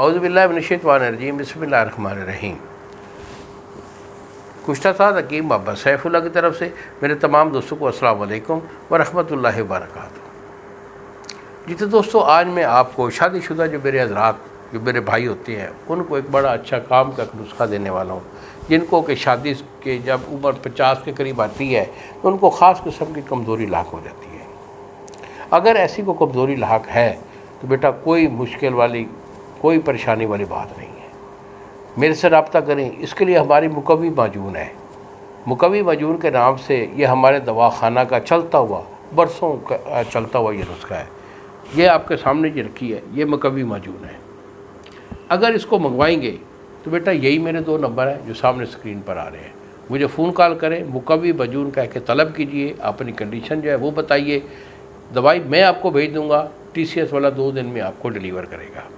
औज़ुबिल्लाहि मिनश्शैतानिर्रजीम बिस्मिल्लाहिर्रहमानिर्रहीम। कुश्तासाद हकीम बाबा सैफुल्लाह की तरफ से मेरे तमाम दोस्तों को अस्सलाम वालेकुम व रहमतुल्लाहि व बरकातुहू। जी तो दोस्तों, आज मैं आपको शादीशुदा जो मेरे हज़रात, जो मेरे भाई होते हैं, उनको एक बड़ा अच्छा काम का नुस्खा देने वाला हूँ। जिनको कि शादी के जब उम्र 50 के करीब आती है तो उनको ख़ास किस्म की कमज़ोरी लाक हो जाती है। अगर ऐसी को कमज़ोरी लाक है तो बेटा कोई मुश्किल वाली, कोई परेशानी वाली बात नहीं है। मेरे से रब्ता करें। इसके लिए हमारी मुकव्वी माजून है। मुकव्वी माजून के नाम से ये हमारे दवाखाना का चलता हुआ, बरसों का चलता हुआ ये नुस्खा है। ये आपके सामने जो रखी है, ये मुकव्वी माजून है। अगर इसको मंगवाएंगे तो बेटा यही मेरे 2 नंबर हैं जो सामने स्क्रीन पर आ रहे हैं। मुझे फ़ोन कॉल करें, मुकव्वी माजून कह के तलब कीजिए, अपनी कंडीशन जो है वो बताइए, दवाई मैं आपको भेज दूँगा, TCS वाला 2 दिन में आपको डिलीवर करेगा।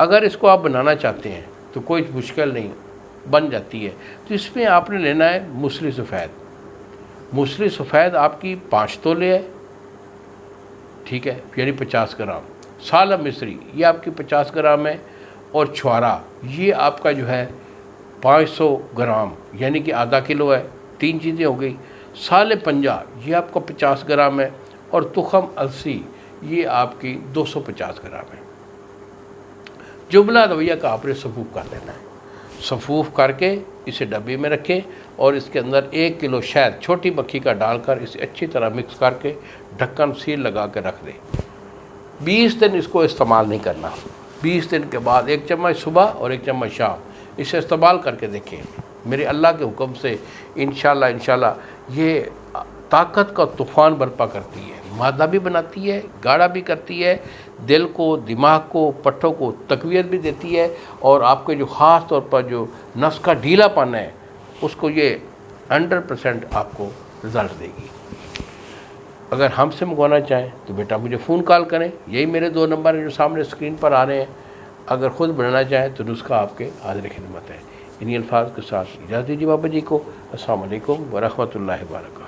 अगर इसको आप बनाना चाहते हैं तो कोई मुश्किल नहीं, बन जाती है। तो इसमें आपने लेना है मूसली सफ़ेद। मूसली सफ़ेद आपकी 5 तोले है, ठीक है, यानी 50 ग्राम। साला मिस्री ये आपकी 50 ग्राम है, और छुआरा ये आपका जो है 500 ग्राम यानी कि आधा किलो है। 3 चीज़ें हो गई। साले पंजा ये आपका 50 ग्राम है, और तुखम अलसी ये आपकी 250 ग्राम है। जुमला रवैया का आपने सफूफ कर लेना है। सफूफ करके इसे डब्बे में रखें और इसके अंदर 1 किलो शहद छोटी मक्खी का डालकर इसे अच्छी तरह मिक्स करके ढक्कन सील लगा के रख दें। 20 दिन इसको इस्तेमाल नहीं करना। 20 दिन के बाद 1 चम्मच सुबह और 1 चम्मच शाम इसे इस्तेमाल करके देखें। मेरे अल्लाह के हुक्म से इंशाल्लाह ये ताकत का तूफ़ान बर्पा करती है। मादा भी बनाती है, गाढ़ा भी करती है, दिल को, दिमाग को, पट्ठों को तक़वियत भी देती है, और आपके जो ख़ास तौर पर जो नस का ढीलापन है उसको ये 100% आपको रिज़ल्ट देगी। अगर हमसे मंगवाना चाहें तो बेटा मुझे फ़ोन कॉल करें। यही मेरे 2 नंबर हैं जो सामने स्क्रीन पर आ रहे हैं। अगर ख़ुद बनाना चाहें तो नुस्खा आपके हाज़िर खिदमत है। इन्हीं अल्फाज के साथ इजाज़त दीजिए बाबा जी को। अस्सलाम वालेकुम व रहमतुल्लाहि व बरकातहू।